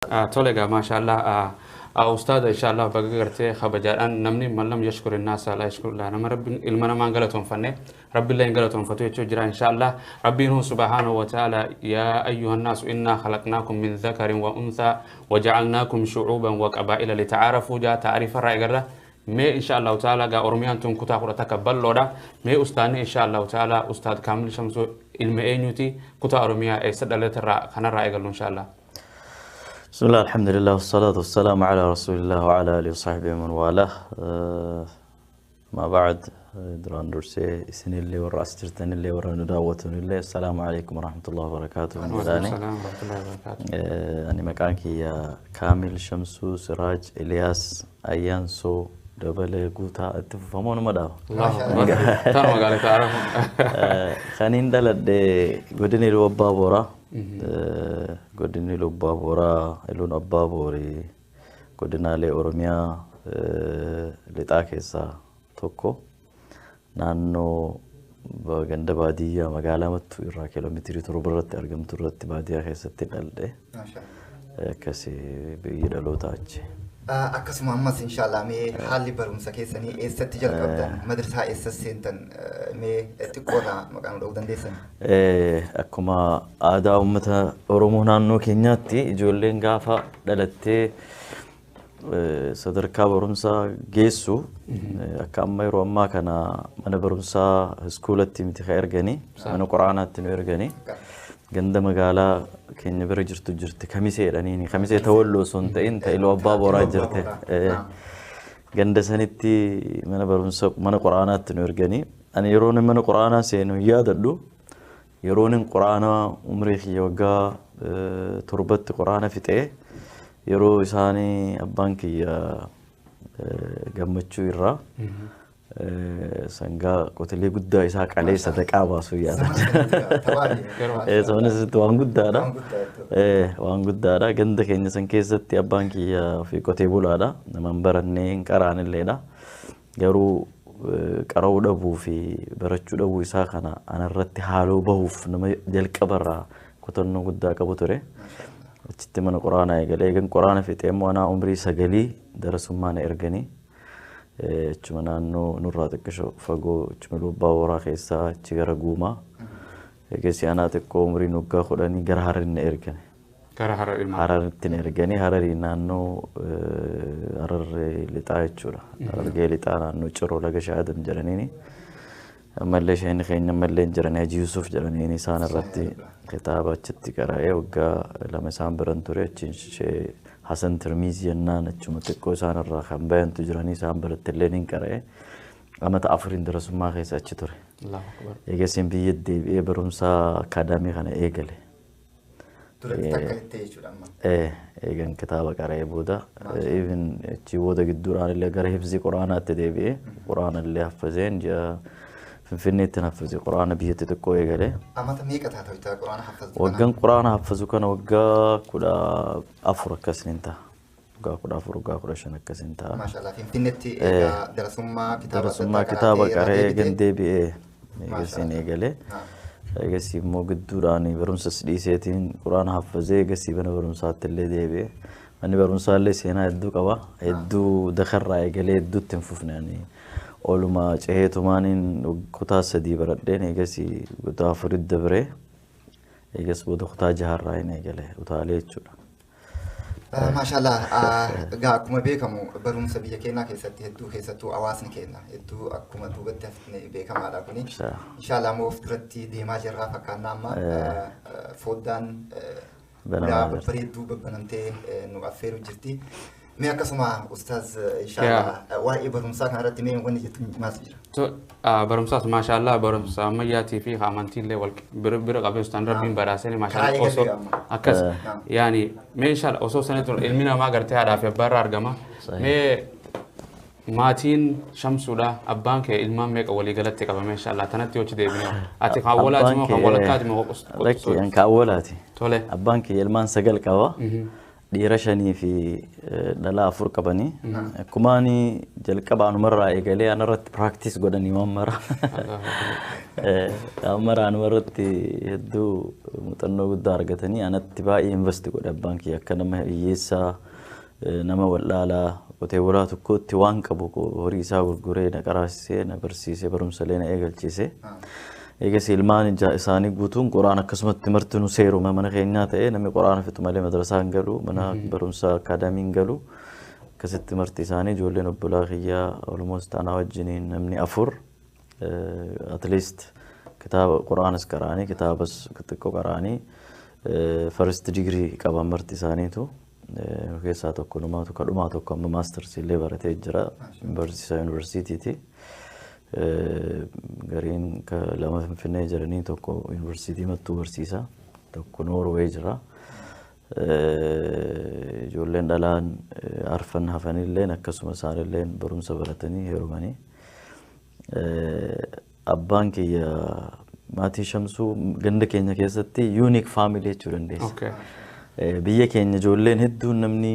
الله تولى ما شاء الله أستاذ إن شاء الله بقدرته خبجان نمني من لم يشكر الناس لا يشكر الله أنا رب المنا ما انقلتهم فنه رب الله انقلتهم فتوي تجرا إن شاء الله ربنا سبحانه وتعالى يا أيها الناس إنا خلقناكم من ذكر وأنثى وجعلناكم شعوبا وقبائل لتعارفوا جاء تعريف الرأي ما إن شاء الله تعالى جا أرميان تون كتا قرأ تقبل لودا ما أستاذني إن شاء الله تعالى أستاذ كامل شمسو المئينيوتي كتا أرميا إسد الله ترى خنا رأي إن شاء الله بسم الله الحمد لله والصلاة والسلام على رسول الله وعلى آله وصحبه ومن والاه ما بعد دران درسي سن اللي والرأس ترتن اللي ورا نداوتن اللي السلام عليكم ورحمة الله وبركاته السلام ورحمة الله وبركاته أنا مكانك يا كامل شمسو سراج إلياس أيانسو دبل قوتا اتفهمون مداو الله ترى قال تعرف خانين دلد قدني لو بابورا قدني لو بابورا لون أبابوري قدنا لي أورميا لتاكيسا توكو نانو بغند بادية مقالة متو إرا كيلومتري تروبرت أرقم ترت بادية خيستي دلد ما شاء الله كسي بيدلو تاجي akkasuma ammas inshallah mee haalli barumsa keessanii eessatti jalqabdan madrasaa eessa seentan mee xiqqoodha maqaan dha'uu dandeessan akkuma aadaa uummata Oromoo naannoo keenyaatti ijoolleen gaafa dhalattee sadarkaa barumsaa geessu akka amma yeroo ammaa kana mana barumsaa iskuulatti miti ka erganii mana quraanaatti nu erganii ganda magaalaa keenya bira jirti kamiseedhaniini kamisee tawalloo son ta'in ta'iloo abbaa booraa jirte ganda sanitti mana barumsa mana quraanaatti nu erganii ani yeroo mana quraanaa seenu yaadadhu yeroo quraanaa umrii kiyya waggaa torbatti quraana fixee yeroo isaanii abbaan kiyya gammachuu irraa sangaa qotilee guddaa isaa qalee sadaqaa baasu yaadan sonis waan guddaadha ganda keenya san keessatti abbaan kiyya fi qotee bulaadha naman barannee hin qaraanilleedha garuu qara'uu dhabuu fi barachuu dhabuu isaa kana anarratti haaloo bahuuf nama jalqabarraa kutannoo guddaa qabu ture achitti mana quraanaa eegalee eegan quraana fixee immoo anaa umrii 9 darasummaa na erganii achuma naannoo nurraa xiqqisho fagoo achuma lubbaa horaa keessaa achi gara guumaa eegasii anaa xiqqoo umriin waggaa 10 gara Hararii na ergani Hararitti na erganii Hararii naannoo Hararee lixaa jechuudha Harargee lixaa naannoo Ciroo laga Shaadam jedhaniini ammallee isheen keenya ammallee hin jirani Haji Yusuf jedhaniini isaan irratti kitaaba achitti qara'ee waggaa 2 isaan biran ture achiin ishee Hasan Tirmizi jennaan achuma xiqqoo isaan irraa kan bayantu jiranii isaan biratti illee nin qara'ee amata 4 darasummaa keessa achi ture. Eegasiin biyya deebi'ee barumsa akaadaamii kana eegale. Eegan kitaaba qara'ee booda even achi booda gidduudhaan illee gara hifzii quraanaatti deebi'ee quraana illee haffazeen ji'a Finfinneetti haffazee quraana biyyatti xiqqoo eegale. Amata meeqa taata quraana haffazuu? Waggaan quraana haffazu kana waggaa 14 akkasiin ta'a. Waggaa 14 waggaa 15 akkasiin ta'a. Maashaallah Finfinneetti darasummaa kitaaba qara'ee eegan deebi'ee eegasiin eegale. Eegasii immoo gidduudhaan barumsas dhiiseetiin quraana haffazee eegasii mana barumsaatti illee deebi'ee. Manni barumsaa illee seenaa hedduu qaba. Hedduu dakarraa eegalee hedduutti hin fufne. Oluma ceheetumaaniin kutaa 3 baradheen eegasii kutaa 4 dabree eegas booda kutaa 6 hin eegale utaalee jechuudha. Maashaallah gaa akkuma beekamu barumsa biyya keenyaa keessatti hedduu keessattuu hawaasni keenya hedduu akkuma duubatti beekamaadha kuni. Inshaallah immoo of duratti deemaa jirraa fakkaannaa amma foddaan bareedduu babbanamtee nu affeeru jirti. Mee akkasuma ustaaz inshaallah waa'ee barumsaa kanarratti mee wanni jettu maas jira? Barumsaas maashaallah barumsa ammayyaatii fi amantiillee wal bira qabee standardiin badhaasanii maashaallah osoo akkas yaani mee inshaallah osoo sanatti ilmi namaa gartee haadhaa fi abbaa irraa argama. Mee maatiin Shamsuudha abbaan kee ilmaan meeqa walii galatti qabame inshaallah tanatti yoo deebinee ati kan walaati moo kan walakkaati moo lakki kan walaati. Tole abbaan kee ilmaan 9 qaba. dhiira 5 fi dhalaa 4 qabanii akkumaani jalqabaan umarraa eegalee anarratti practice godhanii mammara amara anumarratti hedduu muuxannoo guddaa argatanii anatti baay'ee invest godhe abbaan kiyya akka nama hiyyeessaa nama wallaalaa qotee bulaa tokkotti waan qabu horii isaa gurguree na qaraasisee na barsiisee barumsalee na eegalchiisee eegas ilmaan isaanii guutuun quraan akkasumatti marti nu seeruma mana keenyaa ta'ee namni quraan fitu malee madrasaan galu mana barumsaa akaadaamiin galu akkasitti marti isaanii ijoolleen obbolaa kiyyaa almost anaa wajjiniin namni 4 at least kitaaba quraanas qaraanii kitaabas xiqqoo qaraanii first degree qaban marti isaaniitu keessaa tokko numaatu kadhumaa tokko amma maasters illee baratee jira yuunivarsiitiiti. Gariin lama Finfinnee jiranii tokko yuunivarsiitii Mattuu barsiisa tokko Noorwee jira. Ijoolleen dhalaan arfan hafanillee akkasuma isaanillee barumsa baratanii heerumanii. Abbaan kiyya maatii Shamsuu ganda keenya keessatti unique family jechuu dandeessa. Biyya keenya ijoolleen hedduun namni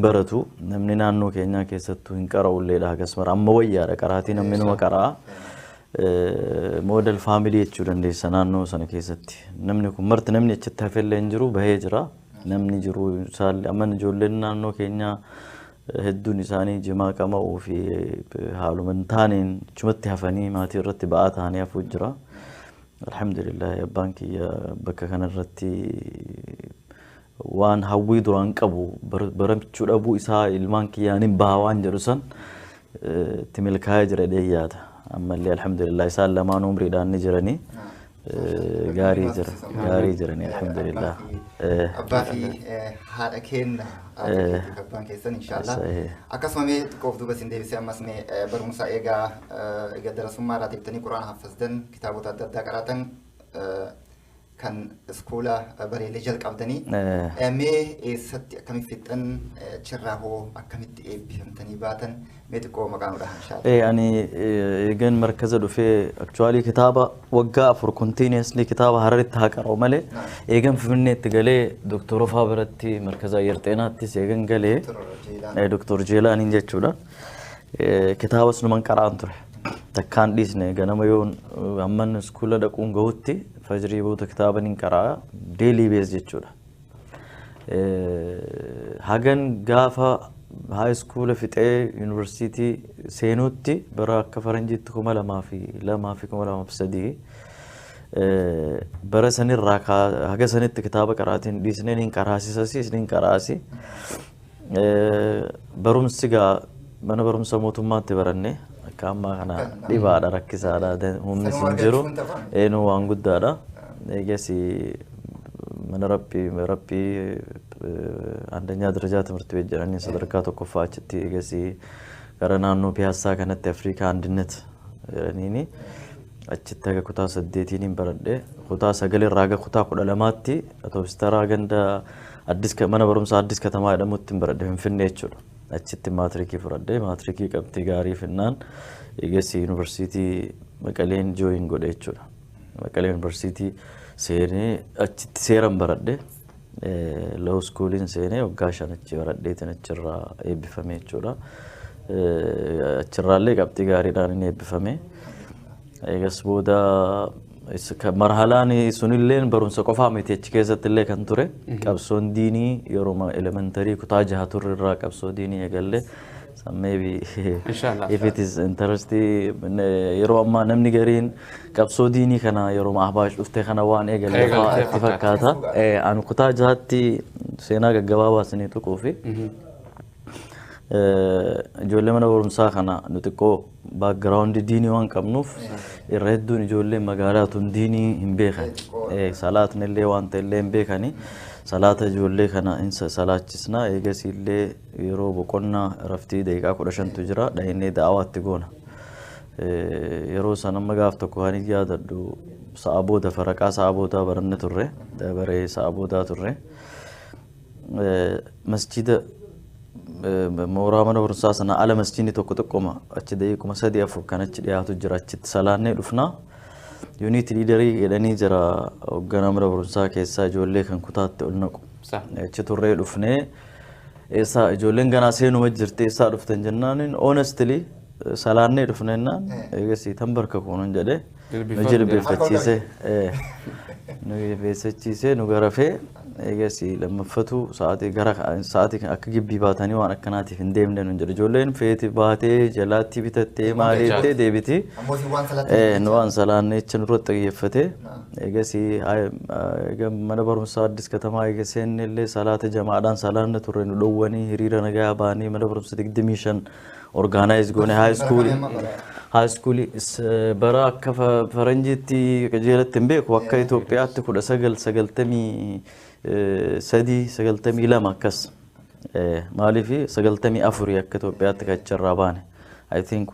baratu namni naannoo keenyaa keessattuu hin qara'ulleedha akkasuma amma wayyaadha qaraatii namni nama qaraa model family jechuu dandeessa naannoo sana keessatti namni kun marti namni achitti hafellee hin jiru bahee jira namni jiru isaallee amma ijoolleen naannoo keenyaa hedduun isaanii jimaa qama'uu fi haaluma hin taaneen chumatti hafanii maatii irratti ba'aa ta'anii hafuu jira. Alhamdulillah abbaan kiyya bakka kanarratti waan hawwii duraan qabu baramchuu dhabuu isaa ilmaan kiyyaanin bahaa waan jedhu san itti milkaa'ee jira yaada ammallee alhamdulillah isaan lamaan umriidhaan ni jiranii gaarii jiranii alhamdulillah. Abbaa fi haadha keenya abbaan keessan inshallah akkasuma mee xiqqoof duuba isin deebisee ammas mee barumsa eegaa darasummaa irraa deebitanii quraana haffazdan kitaabota adda addaa qaratan kan iskoola bareelee jalqabdanii mee eessatti akkamitti fixxan cirraa hoo akkamitti eebbifamtanii baatan mee xiqqoo maqaanudha inshallah. Ani eegan markaza dhufee actually kitaaba waggaa 4 continuously kitaaba Hararitti haa qara'u malee eegan Finfinneetti galee Dr. Rofaa biratti markaza ayyaar xeenaattis eegan galee Dr. Jeelaaniin jechuudha. Kitaabas numan qara'an ture. Takkaan dhiisne ganama yoon amman iskoola dhaquun gahutti fajrii booda kitaaba nin qaraa daily base jechuudha. Hagan gaafa high school fixee university seenutti bara akka faranjiitti 2002 fi 2003 bara sanirraa haga sanitti kitaaba qaraatiin dhiisne nin qaraasisas nin qaraasi. Barumsi gaa mana barumsa mootummaatti baranne kama kana dibaadha rakkisaadha humni sin jiru eenyu waan guddaadha eegasi mana rabbii አንደኛ ደረጃ ትምህርት ቤት ጀራኒ ሰደርካ ተቆፋችቲ እገሲ gara naannoo piyaassaa kanatti Afrikaa andinet ni achitti aga kutaa 8 baradhe kutaa 9 irraa aga kutaa 12tti atoobistara ganda addis mana barumsa addis katamaa jedhamutti baradhe Finfinnee jechuudha. Achitti maatirikii fudhadhe maatirikii qabxii gaarii finnaan eegasi yuunivarsiitii Maqaleen jooyin godhe jechuudha. Maqaleen yuunivarsiitii seenee achitti seeran baradhe law schoolin seenee waggaa 5 achi baradheetiin achirraa eebbifame jechuudha. Achirraallee qabxii gaariidhaan inni eebbifame. Eegas booda marhalaan sunilleen barumsa qofaa miti achi keessatti illee kan ture qabsoon diinii yeroo elementarii kutaa 6 turre irraa qabsoo diinii eegalle maybe if it is interesting yeroo amma namni gariin qabsoo diinii kana yeroo ahbaash dhufte kana waan eegalle fakkaata an kutaa 6tti seenaa gaggabaabaa sanii tuquu fi ijoollee mana barumsaa kana nuti ko background diinii waan qabnuuf irra hedduun ijoollee magaalaa tun diinii hin beekan salaatni illee waan ta'ellee hin beekani salaata ijoollee kana insa salaachisna eegas illee yeroo boqonnaa raftii daqiiqaa 15tu jira dhahinee da'awaatti goona yeroo san amma gaaf tokko kan yaadadhu sa'a booda faraqaa sa'a booda baranne turre dabaree sa'a booda turre masjida mooraa mana barumsaa sana ala masjiidni tokko tokkoma achi daqiiquma 3-4 kan achi dhiyaatu jira achitti salaannee dhufna unit leaderii jedhanii jira hoogganaa mana barumsaa keessaa ijoollee kan kutaatti ol naqu achi turree dhufnee إيسا جولين كنا سينو مجرتي إيسا رفتن جنانين honestly سالاني رفننا إيجاسي تنبرك كونن جده نجرب بفتشيسه نجرب بفتشيسه نجرفه إيجاسي لما فتو ساعتي أكيد بيباتني وأنا كناتي في ندم لأنه نجرب جولين فيتي باتي جلاتي بتتي مالتي ديبتي نوان سالاني تشنروت تجيفته إيجاسي إيجام mana barumsaa addis katamaa eegaseen illee salaata jamaadhaan salaanna turre nu dhowwanii hiriira nagaa baanii mana barumsa 25 organize goone high school bara akka faranjiitti qajeelatti hin beeku akka Itoophiyaatti 1993 akkas maaliif 94 akka Itoophiyaatti kacharraa baane I think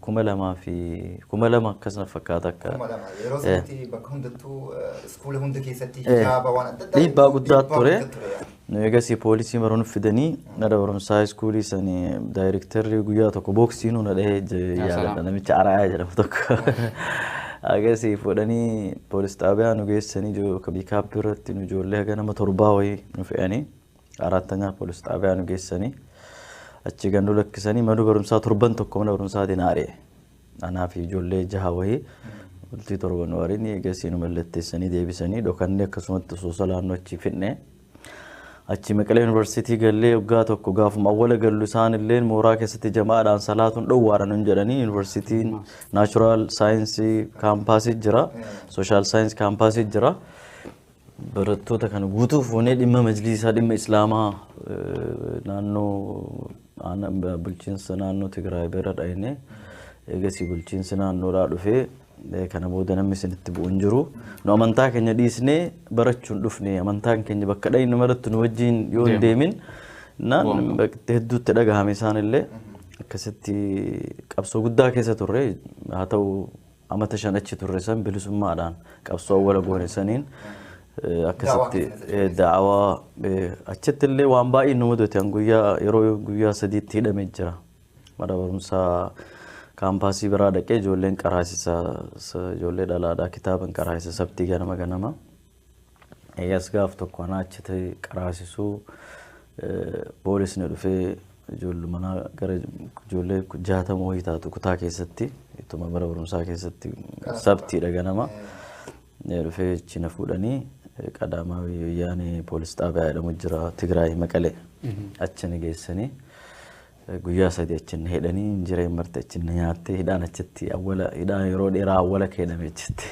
kuma lama akkas na fakkaata akka yeroo sanatti bakka hundattuu iskuula hunda keessatti hijaaba waan adda addaa dhiibbaa guddaa ture eegasii poolisii maroon fidanii nada barumsaa iskuulii sanii daayirektarri guyyaa tokko booksiinuu na dhahee yaadadha namicha Araayaa jedhamu tokko eegasii fudhanii poolis xaabiyaa nu geessanii kabiikaappi irratti nu ijoollee haga nama 7 wayii nu fe'anii arattanyaa poolis xaabiyaa nu geessanii achi gandu lakkisanii madu barumsaa torban tokko mana barumsaa dinaaree anaa fi ijoollee 6 wayii bultii torban warii eegasii nu mallatteessanii deebisanii dhokannee akkasumatti osoo laannoo achi fidne achi Maqalee Yuunivarsiitii gallee waggaa tokko gaafuma awwala gallu isaan illee mooraa keessatti jamaadhaan salaatuun dhowwaadha nun jedhanii Yuunivarsiitiin Naachuraal Saayinsii kaampaasii jira Sooshaal Saayinsii kaampaasii jira barattoota kan guutuuf fuunee dhimma majlisaa dhimma islaamaa naannoo bulchiinsa naannoo Tigraay bira dhayne eegasii bulchiinsi naannoodhaa dhufee kana booda namni isinitti bu'uun jiru nu amantaa keenya dhiisnee barachuun dhufne amantaan keenya bakka dhayne maratti nu wajjin yoo hin deemin naan hedduutti dhagahame isaan illee akkasitti qabsoo guddaa keessa turre haa ta'u amata 5 achi turre san bilisummaadhaan qabsoo awwala goone saniin akkasitti da'awaa achitti illee waan baay'ee nu mudate guyyaa yeroo guyyaa 3tti hidhamee jira mana barumsaa kaampaasii biraa dhaqee ijoolleen qaraasisa ijoollee dhalaadhaa kitaaban qaraasisa sabtii ganama eegas gaaf tokko ana achitti qaraasisuu poolisni dhufee ijoollee mana gara ijoollee 60 wayii taatu kutaa keessatti ituma mana barumsaa keessatti sabtii ganama dhufee china fuudhanii qadaamaawii wayyaanee poolis xaabiyaa jedhamu jira Tigraay Maqalee achini geessanii guyyaa 3 achin hedanii injiree marte achin nyaatte hidhaan achitti awwala hidhaan yeroo dheeraa awwala keedame achitti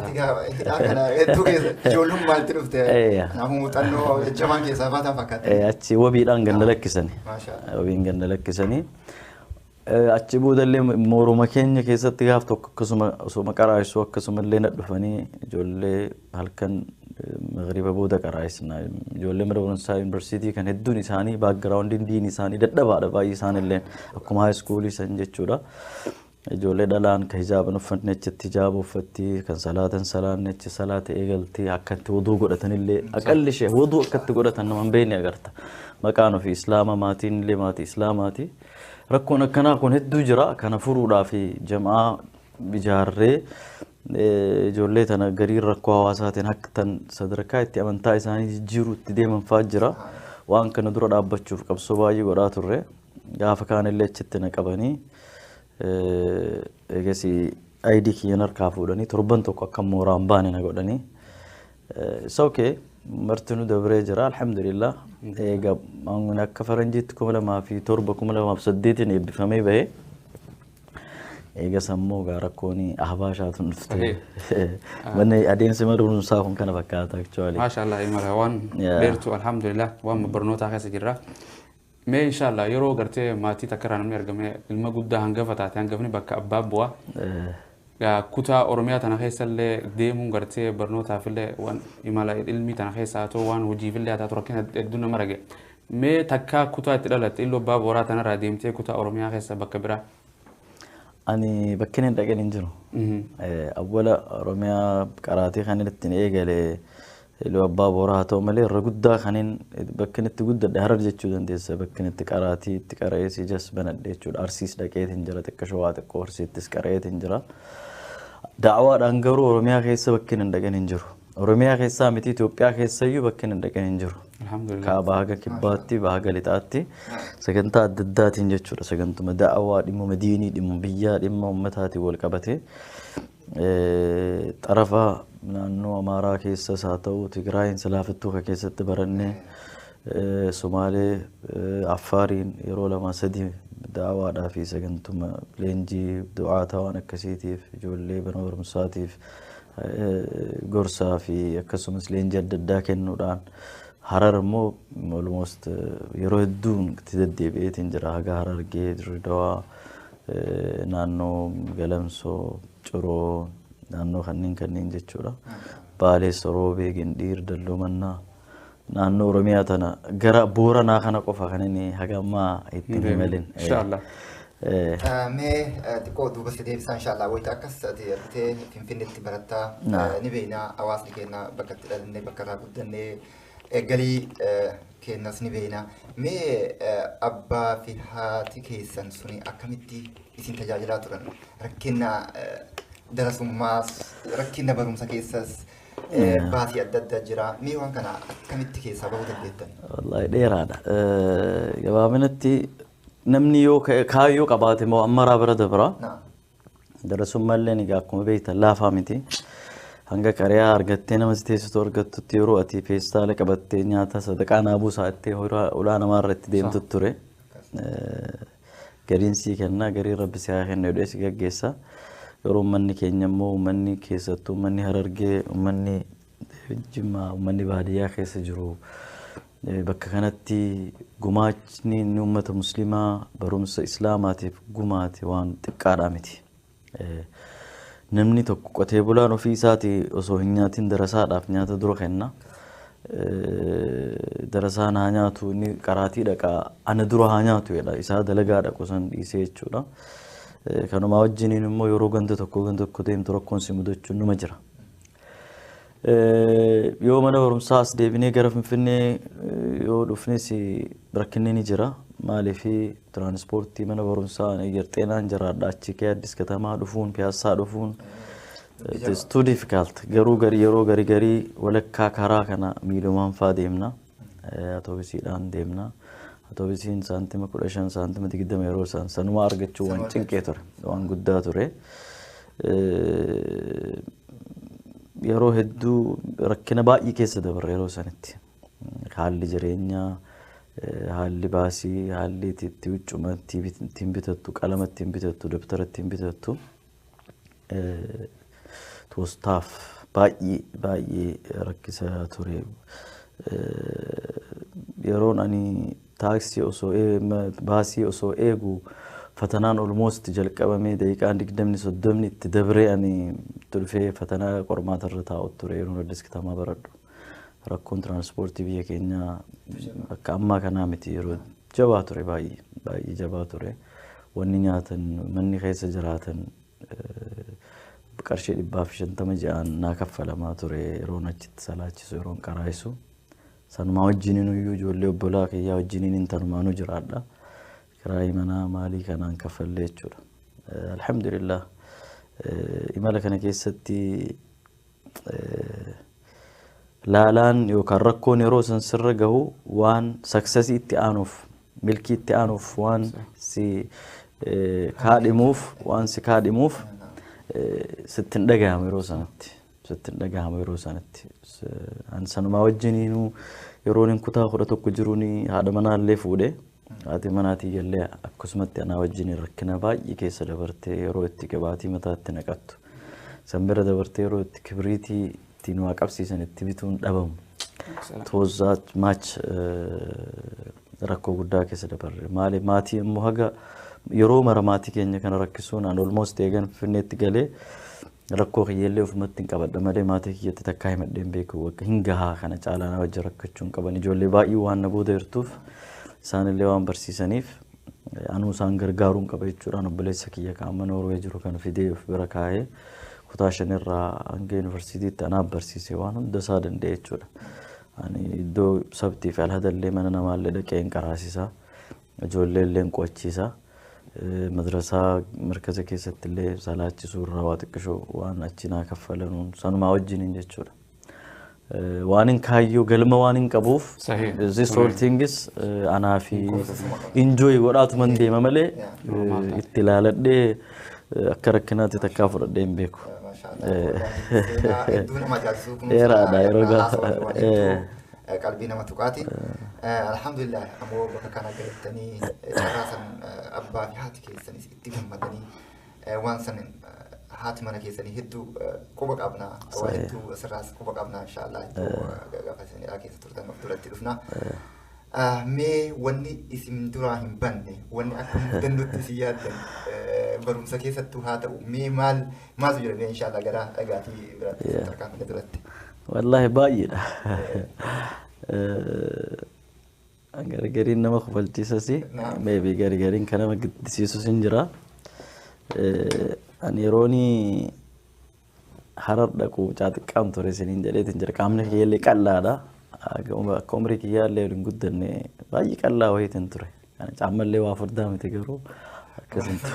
atiga hidhaan kana hedduu keessa ijoollum maalti dhufte namu muuxannoo jamaan keessaa faatan fakkaate achi wabiidhaan ganda lakkisanii wabiin ganda lakkisanii achi boodallee mooruma keenya keessatti gaaf tokko akkasuma osoo qaraasuu akkasuma illee nadhufanii ijoollee halkan magriba booda qaraasna ijoollee mana barumsaa yuunivarsiitii kan hedduun isaanii baakgiraawundiin diin isaanii dadhabaadha baay'ee isaan illee akkuma haay iskuulii san jechuudha ijoollee dhalaan ka hijaaban uffatni achitti hijaaba uffatti kan salaatan salaanni achi salaata eegaltii akkatti wuduu godhatan illee aqalli ishee wuduu akkatti godhatan nama hin beekne agarta maqaan ofii islaama maatiin illee maatii islaamaati rakkoon akkanaa kun hedduu jira kana furuudhaaf jamaa ijaarree ijoollee tana garii rakkoo hawaasaatiin akkatan sadarkaa itti amantaa isaanii jijjiiruutti deeman fa'aa jira waan kana dura dhaabbachuuf qabsoo baay'ee godhaa turre gaafa kaan illee achitti na qabanii eegasii ID kiyyan harkaa fuudhanii torban tokko akka mooraan baane na godhanii okay martinu dabree jira alhamdulillah eega akka faranjiitti 2007 2008 eebbifamee bahee eega sammuu gaarakkooni ahbaashaatun dhufte manne adeemsi barumsaa kun kana fakkaata actually maashaallah imara waan beertu alhamdulillah waan barnoota keessa jirra mee inshallah yeroo gartee maatii takkarraa namni argame ilma guddaa hangafa taate hangafni bakka abbaa bu'aa kutaa Oromiyaa tana keessa illee deemuun gartee barnootaaf illee waan imala ilmi tana keessa haa ta'u waan hojiif illee haa ta'u rakkina hedduu nama rage mee takka kutaa itti dhalatte illoo abbaa booraa tanarraa deemtee kutaa Oromiyaa keessa bakka biraa ani bakkeen dhaqeen hin jiru awwala Oromiyaa qaraatii kan ittiin eegale illoo abbaa booraa haa ta'u malee irra guddaa kanin bakkeen itti guddadhe Harar jechuu dandeessa bakkeen itti qaraatii itti qareessi jas banadhe jechuudha Arsiis dhaqeetiin jira xiqqoo shawaa xiqqoo Arsiittis qareetiin jira da'awaadhaan garuu Oromiyaa keessa bakkeen dhaqeen hin jiru Oromiyaa keessaa miti Itoophiyaa keessayyuu bakki hin dhaqee hin jiru. Alhamdulillah. Kaabaa haga kibbaatti bahaga lixaatti sagantaa adda addaatiin jechuudha. Sagantuma da'awaa dhimma diinii dhimma biyyaa dhimma ummataatiin wal qabatee xarafa naannoo Amaaraa keessas haa ta'u Tigraayin silaafattuu ka keessatti barannee Somaalee Affaariin yeroo lama sadii da'awaadhaa fi sagantuma leenjii du'aataa waan akkasiitiif ijoollee mana barumsaatiif gorsaa fi akkasumas leenjii adda addaa kennuudhaan Harar immoo almost yeroo hedduun itti deddeebi'eetiin jira haga Harargee Dirredawaa naannoo Galamsoo Ciroo naannoo kanneen jechuudha. Baalee Soroobee Gindiir Dallumannaa naannoo Oromiyaa tana gara Booranaa kana qofa kan inni haga ammaa itti himalin. Inshallah. Mee xiqqoo duuba si deebisaa inshallah wayita akkas ta'e Finfinneetti barattaa ni beeknaa hawaasni keenya bakka itti dhalannee bakka irraa guddannee galii kennas ni beeknaa. Mee abbaa fi haati keessan suni akkamitti isin tajaajilaa turan? Rakkina darasummaas rakkina barumsa keessas baasii adda addaa jira. Mee waan kana akkamitti keessaa bahuu dandeettan? Wallahi dheeraadha. Gabaabinatti namni yoo kaayyoo qabaate moo ammaraa bira dabra. Darasummallee ni akkuma beektan laafaa miti. Hanga qariyaa argattee nama teessitu argattutti yeroo ati feestaala qabattee nyaata sadaqaa naabuu sa'attee ulaa namaa irratti deemtu ture. Gariin sii kenna gariin rabbi si haa kennu jedhee si gaggeessa. Yeroo uummanni keenya immoo uummanni keessattuu uummanni Harargee uummanni Jimmaa uummanni baadiyyaa keessa jiru. Bakka kanatti gumaachni uummata musliimaa barumsa islaamaatiif gumaate waan xiqqaadhaa miti. Namni tokko qotee bulaan ofii isaatii osoo hin nyaatin darasaadhaaf nyaata dura kenna. Darasaan haa nyaatu inni qaraatii dhaqaa ana dura haa nyaatu jedha isaa dalagaa dhaqu san dhiisee jechuudha. Kanuma wajjiniin immoo yeroo ganda tokko deemtu rakkoon si mudachuun numa jira. Yoo mana barumsaas deebinee gara Finfinnee yoo dhufnes rakkinni ni jira. Maaliif tiraanspoortii mana barumsaa egerxeenaan jiraadha achi kee Addis Katamaa dhufuun Piyaasaa dhufuun it is too difficult. Garuu yeroo garii walakkaa karaa kana miilumaan faa deemna. Atoobisiidhaan deemna. Atoobisiin saantima 15 saantima 20 yeroo sanuma argachuu waan cinqee ture waan guddaa ture. Yeroo hedduu rakkina baay'ee keessa dabarre yeroo sanitti. Haalli jireenyaa haalli baasii haalli itti huccuma ittiin bitattu qalama ittiin bitattu dabtara ittiin bitattu toostaaf baay'ee rakkisaa ture. Yeroon ani taaksii osoo baasii osoo eegu fatanaan almost jalqabamee daqiiqaan 20-30 itti dabree ani dhufee fatanaa qormaata irra taa'u ture yeroo Addis Katamaa baradhu. Rakkoon tiraanspoortii biyya keenyaa akka ammaa kanaa miti yeroo jabaa ture baay'ee jabaa ture. Wanni nyaatan manni keessa jiraatan qarshii 150 naa kaffalamaa ture yeroon achitti salaachisu yeroon qaraayisu. Sanumaa wajjiniin iyyuu ijoollee obbolaa kiyyaa wajjiniin intanumaanuu jiraadha. Kiraayii manaa maalii kanaan kaffallee jechuudha. Alhamdulillah imala kana keessatti laalaan yookaan rakkoon yeroo san sirra gahu waan saksasii itti aanuuf milkii itti aanuuf waan si kaadhimuuf sittin dhagahamu yeroo sanatti sanumaa wajjiniinuu yeroon hin kutaa 11 jiruun haadha manaallee fuudhee haati manaatii jallee akkasumatti anaa wajjiniin rakkina baay'ee keessa dabartee yeroo itti gabaatii mataatti naqattu san bira dabartee yeroo itti kibriitii ittiin waa qabsiisan itti bituun dhabamu. Toozaa maach rakkoo guddaa keessa dabarre maali maatii immoo haga yeroo mara maatii keenya kana rakkisuun aan almost eegan Finfinneetti galee rakkoo kiyyeellee ofumatti hin qabadha malee maatii kiyyatti takkaa himadheen beeku akka hin gahaa kana caalaa wajjin rakkachuun qaban ijoollee baay'ee waan na booda jirtuuf isaanillee waan barsiisaniif anuu isaan gargaaruun qaba jechuudhaan obboleessa kiyya kaama Noorwee jiru kan fidee of bira kaa'ee kutaa 5 irraa hanga yuunivarsiitiitti anaaf barsiisee waan hunda isaa danda'e jechuudha. Ani iddoo sabtii fi alhadallee mana namaallee dhaqee hin qaraasisaa ijoollee illee hin qo'achiisaa. Madrasaa markaza keessatti illee salaachisuu irraa waa xiqqishoo waan achi naa kaffalanuun sanumaa wajjiniin jechuudha. وانين كايو قلما وانين كبوف صحيح. this whole thing is أنا في enjoy ورات من دي مملي اتلالت دي أكركنات تكافر الدين بيكو ما شاء الله دون ما جالسوكم إيرا دايروغا قلبي نما تقاتي الحمد لله أمو بك كان قلتني راسا أبا في حاتي كيساني اتقام مدني وانسان حاتي منا كيساني هدو كوبك أبنا وهدو سراس كوبك أبنا إن شاء الله قفزني أكيد تردن مفتورة تلفنا مي وني اسم دراهم بني وني أكون دندوت سيادة برم سكيسة تهاتا مي مال ما زجرني إن شاء الله قرا أقاتي برات تركان من دولت والله باين غرغرين نما خبلتيسسي ميبي غرغرين كان ما قدسيسو سنجرا ان يروني حرر دكو جات قام تورسين جليت انجر قامن يلي قلادا كومريك يالله غدن باي قلا وهي تنتري يعني عمل لي وافر دام تجرو كزنت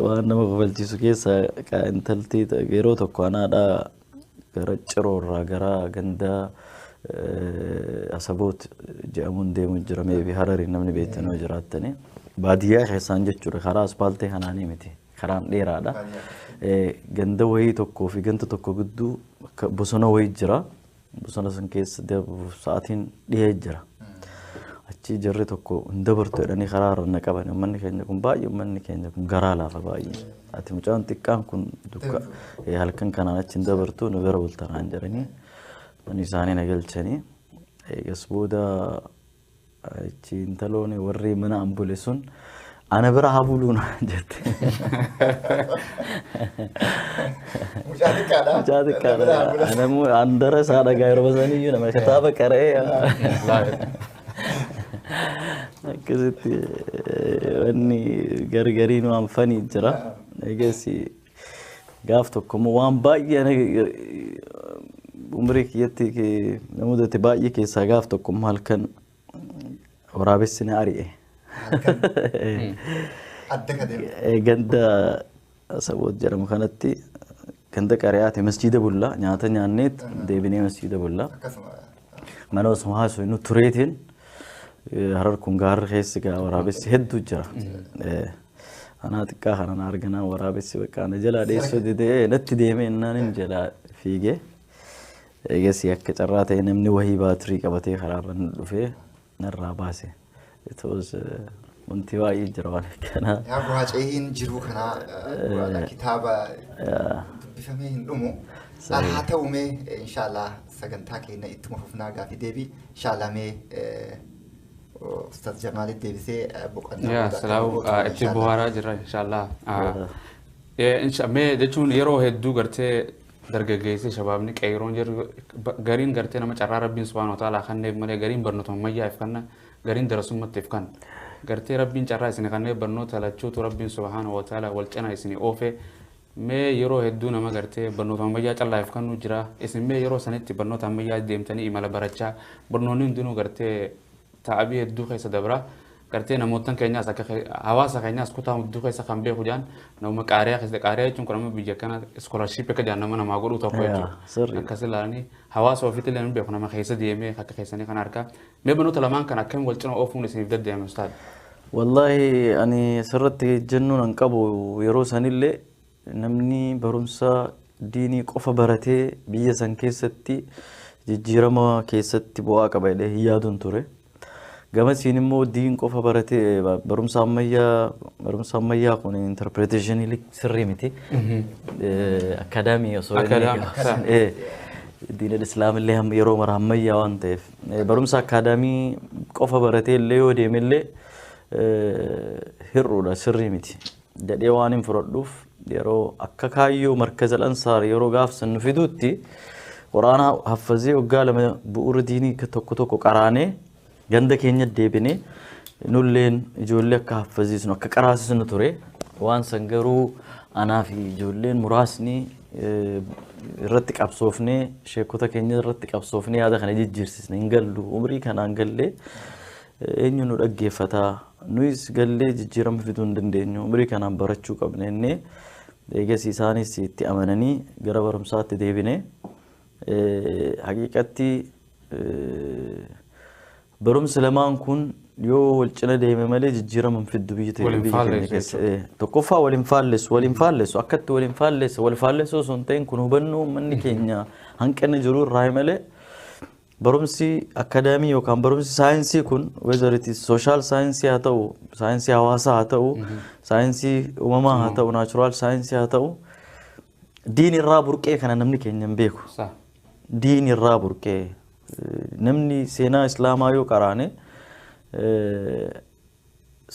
وانا مقبلتيسو كيسا كانتلتي غيرو تكو انا دا غرچرورا غرا غندا اسبوت جامون ديمو جرمي بحرري نمني بيتنو جراتني باديا حسان جچور خرا اسفالتي حناني متي خرام ديرادا غندا وهي تكو في غنت تكو غدو بوسونو وهي جرا بوسونو سن كيس دب ساعتين ديه جرا achi jarri tokko ndabartu edhanii karaarra qaban manni keenya kun baay'ee manni keenya kun garaa laafa baay'ee ati mucaan xiqqaan kun dukka halkan kanaan achi ndabartu nu bira bultanaan jedhanii manni isaanii nagalchanii eegas booda achi intalooni warri mana ambule sun ana bira habuluun jette mucaa xiqqaadha ana mu andara saadha gaayiroo basanii nama kitaaba qara'ee akkasitti wanni gargariin waan fanii jira eegasii gaaf tokko waan baay'ee umrii kiyyatti namoota baay'ee keessaa gaaf tokko halkan waraabessi na ari'e ganda saboot jedhamu kanatti ganda qari'aati masjiida bullaa nyaata nyaanneet deebinee masjiida bullaa mana osoo haasoo nu tureetiin harar kun gaarri keessi gaa waraabessi hedduu jira anaa xiqqaa kanaan arganaa waraabessi bakka ana jalaa dheessoo didee natti deemee innaan hin jalaa fiigee eegasii akka carraa ta'e namni wahii baatirii qabatee karaarra dhufee narraa baase itoos wanti baay'ee jira waan akkanaa yaa bu'aaceehin jiruu kanaa kitaaba dubbifamee hin dhumu haa ta'umee inshaallah sagantaa keenya ittuma fufnaa gaafii deebii inshaallah mee Ustaz Jamal deebisee boqonnaa yaa salaamu itti bu'aaraa jira inshaallah mee jechuun yeroo hedduu gartee dargaggeessi shabaabni qeeroon jiru gariin gartee nama carraa rabbiin subhaanahu wa ta'aalaa kanneef malee gariin barnoota ammayyaaf kanna gariin darasummaatiif kan gartee rabbiin carraa isin kanneef barnoota lachuutu rabbiin subhaanahu wa ta'aalaa wal cina isin oofe mee yeroo hedduu nama gartee barnoota ammayyaa callaaf kannu jira isin mee yeroo sanitti barnoota ammayyaa deemtanii imala barachaa barnoonni hundinuu gartee ta'abii hedduu keessa dabra gartee namootan keenyaas akka hawaasa keenyaas kutaa hedduu keessa kan beeku jaan nama qaariyaa keessa qaariyaa jechuun kun nama biyya kana iskoolarship akka jaan nama namaa godhuu tokko jechuudha akkasii ilaalanii hawaasa ofiitti illee beeku nama keessa deemee akka keessanii kan argaa mee barnoota lamaan kan akkamiin wal cina oofuun isiniif daddeeme ustaad wallahi ani sirratti jennuun an qabu yeroo sanillee namni barumsa diinii qofa baratee biyya san keessatti jijjiirama keessatti bu'aa qaba jedhee hin yaaduun ture gamasiin immoo diin qofa baratee barumsa ammayyaa kun interpretationii sirrii miti akadaamii osoo diin islaam illee yeroo mara ammayyaa waan ta'eef barumsa akadaamii qofa baratee illee yoo deeme illee hir'uudha sirrii miti jedhee waan hin fudhadhuuf yeroo akka kaayyoo markaza ansaar yeroo gaafsan nu fiduutti quraana haffazee waggaa lama bu'uura diinii tokko tokko qaraanee ganda keenya deebinee nulleen ijoollee akka haffazisnu akka qaraasisnu ture waan san garuu anaa fi ijoolleen muraasni irratti qabsoofnee sheekota keenya irratti qabsoofnee yaada kana jijjiirsisne hin gallu umrii kanaan gallee eenyu nu dhaggeeffataa nuyis gallee jijjiirama fiduu hin dandeenyu umrii kanaan barachuu qabna innee eegas isaanis itti amananii gara barumsaatti deebine haqiiqatti barumsi lamaan kun yoo wal cina deeme malee jijjiirama fiddu biyya keenya keessa tokkoffaa waliin faalleessu akkatti waliin faalleessu osoo hin ta'in kun hubannoo manni keenya hanqinni jiru irraa malee barumsi akaadaamii yookaan barumsi saayinsii kun whether it is social saayinsii haa ta'u saayinsii hawaasaa haa ta'u saayinsii uumamaa haa ta'u naachuraal saayinsii haa ta'u diin irraa burqee kana namni keenya hin beeku diin irraa burqee namni seenaa islaamaa yoo qaraane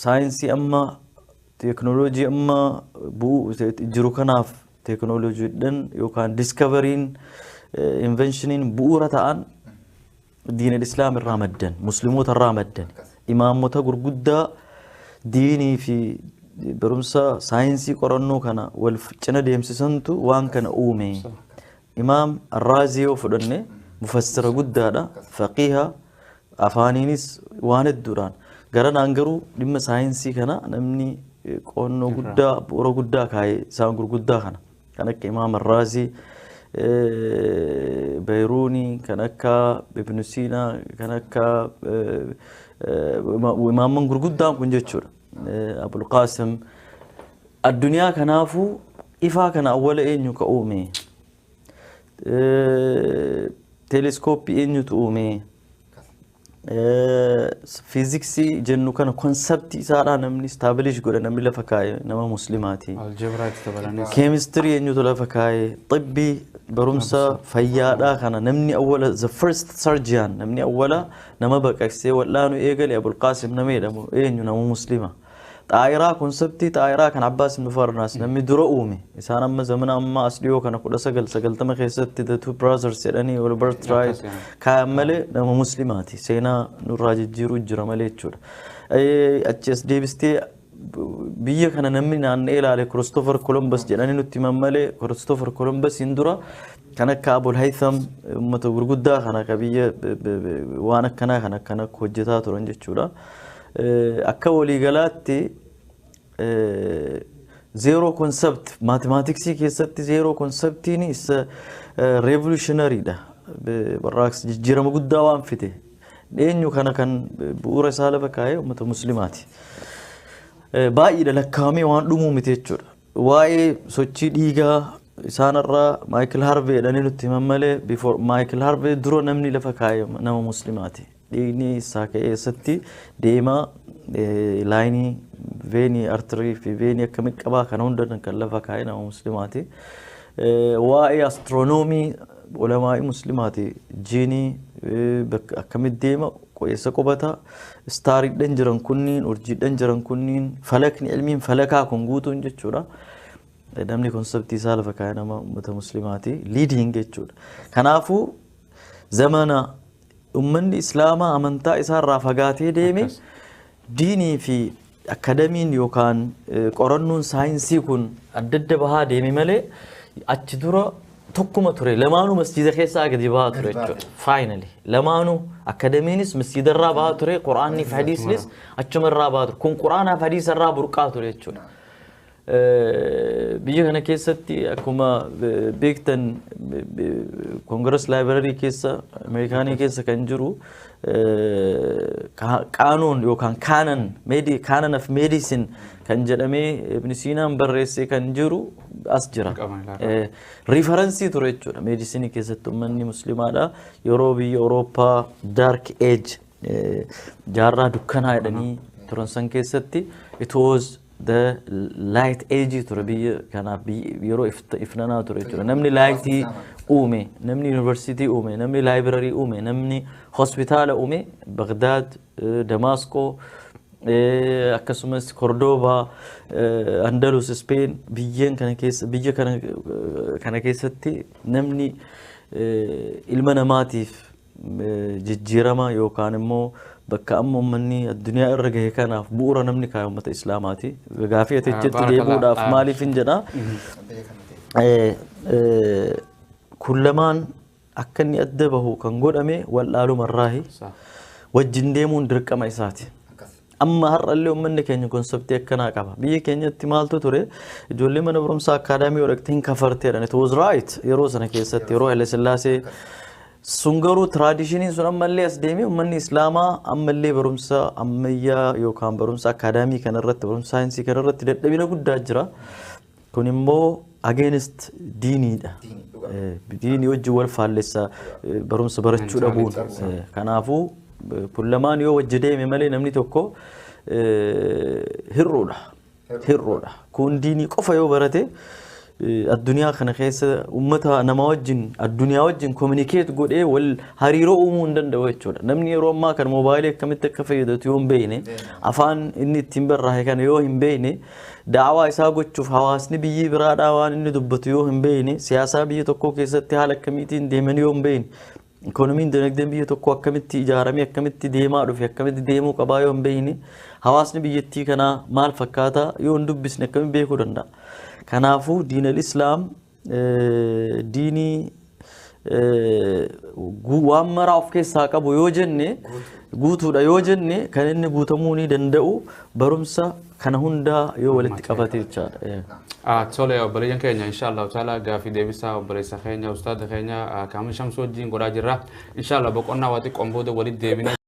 saayinsii amma teeknooloojii amma jiru kanaaf teeknooloojiidhaan yookaan diskavariin invenshiniin bu'uura ta'an diin al-islaam irraa maddan musliimoota irraa maddan imaamota gurguddaa diinii fi barumsa saayinsii qorannoo kana wal cina deemsisantu waan kana uume imaam arraazii yoo fudhanne mufassira guddaadha faqiiha afaaniinis waan hedduudhaan garanaan garuu dhimma saayinsii kana namni qoonnoo guddaa bu'uura guddaa kaa'ee isaan gurguddaa kana kan akka imaam arraazii Beyruni kan akka Ibn Sina kan akka imaamman gurguddaan kun jechuudha Abul Qasim addunyaa kanaafu ifaa kana awwala eenyu ka uume teleskooppii eenyutu uume fiiziksii jennu kana konseptii isaadhaa namni istaabilish godhe namni lafa kaa'e nama muslimaati keemistirii eenyutu lafa kaa'e xibbii barumsa fayyaadhaa kana namni awwala the first surgeon namni awwala nama baqaqsee wal'aanu eegale Abul Qasim nama jedhamu eenyu nama muslima xaayiraa konseptii xaayiraa kan Abbaas ibn Farnaas namni dura uume isaan amma zamana amma as dhiyoo kana 1990 keessatti the two brothers jedhanii Albert Wright kaa'an malee nama muslimaati seenaa nurraa jijjiiruu jira malee jechuudha achis deebistee biyya kana namni naanna'ee ilaale Christopher Columbus jedhanii nutti himan malee Christopher Columbus hin dura kan akka Abul Haytham uummata gurguddaa kana ka biyya waan akkanaa kan akkana hojjetaa turan jechuudha akka waliigalaatti zero concept mathematics keessatti zero conceptiin is revolutionary da barraaqsa jijjiirama guddaa waan fite eenyu kana kan bu'uura isaa lafa kaa'ee uummata muslimaati baay'ee lakkaa'amee waan dhumuu miti jechuudha waa'ee sochii dhiigaa isaanirraa Michael Harvey jedhanii nutti himan malee before Michael Harvey dura namni lafa kaa'ee nama muslimaati dhiigni isaa keessatti deemaa laayinii veenii artirii fi veenii akkamitti qabaa kana hunda kan lafa kaa'ee nama muslimaati waa'ee astiroonoomii ulamaa'ii muslimaati jiinii akkamitti deema qo'eessa qubata istaariidhaan jiran kunniin urjiidhaan jiran kunniin falakni ilmiin falakaa kun guutuun jechuudha namni konseptii isaa lafa kaa'ee nama uummata muslimaati liidiing jechuudha kanaafuu zamana ummanni islaamaa amantaa isaarraa fagaatee deeme diinii fi akaadamiin yookaan qorannoon saayinsii kun adda adda bahaa deeme malee achi dura tokkuma ture lamaanuu masjiida keessaa gadi bahaa ture jechuudha faayinali lamaanuu akaadamiinis masjiidarraa bahaa ture quraanii fi hadiisnis achumarraa bahaa ture kun quraanaa fi hadiisarraa burqaa ture jechuudha biyya kana keessatti akkuma beektan Congress Library keessa Ameerikaanii keessa kan jiru qaanuun yookaan canon of medicine kan jedhamee Ibn Sinaan barreessee kan jiru as jira referensii ture jechuudha medisinii keessatti ummanni muslimaadha yeroo biyya Awurooppaa dark age jaarraa dukkanaa jedhanii turan san keessatti it was the light age ture biyya kanaaf yeroo ifnanaa ture jechuudha namni lightii uume namni university uume namni library uume namni hospitaala uume Baghdad Damasco akkasumas Cordoba Andalus Spain biyya kana keessatti namni ilma namaatiif jijjiirama yookaan immoo bakka amma ummanni addunyaa irra gahe kanaaf bu'uura namni kaa'e uummata islaamaati gaafii ati jettu deebuudhaaf maaliif hin jedha kun lamaan akka inni adda bahu kan godhame wallaalumarraahi wajjin deemuun dirqama isaati أما هر اللي أمني كأنه كونسبت يكنا كابا بيه كأنه تمالتو ترى جولي من برمسا أكاديمي وركتين كفرتير and it was right يروز أنا كيسة يروح لسلاسي سونغرو تراديشنين سون أما اللي أسديمي أمني إسلاما أما اللي برمسا أميا يوكام برمسا أكاديمي كان الرت برمسا ساينسي كان الرت دبينا قد داجرا كونيمو against ديني ده ديني وجه والفالسة برمسا برتشو دبون كنافو كلمان يو وجدي مملي نمني توكو هيرودا كون ديني قفا يو برته الدنيا خنا خيسة أمتها نماوجن الدنيا وجن communicate قول إيه والهريرو أمون دن دويتشودا نمني روم ما كان موبايلك كم تكفي ده يوم بيني أفان إني تيمبر راح كان يوم بيني دعوة يساقو تشوف حواسني بيجي براد أوان إني دبت يوم بيني سياسة بيجي توكو كيسة تهالك كميتين ديمن يوم بين إيكونومين دنقدم بيجي توكو أكملتي إجارمي أكملتي ديما رفي أكملتي ديمو كبايوم بيني حواسني بيجي تي كنا مال فكاتا يوم دبس نكمل بيكو دندا كنافو دين الإسلام ديني وامر أفكي ساكا بيوجنني قوتو دا يوجنني كان إني قوتموني دندأو برمسا كان هندا يو ولدت كفاتي تشاد تولي وبريان كينيا إن شاء الله تعالى قافي ديبسا وبريسا خينيا أستاذ خينيا كامل شمس وجين قرا جرا إن شاء الله بقولنا واتي قنبودة ولد ديبنا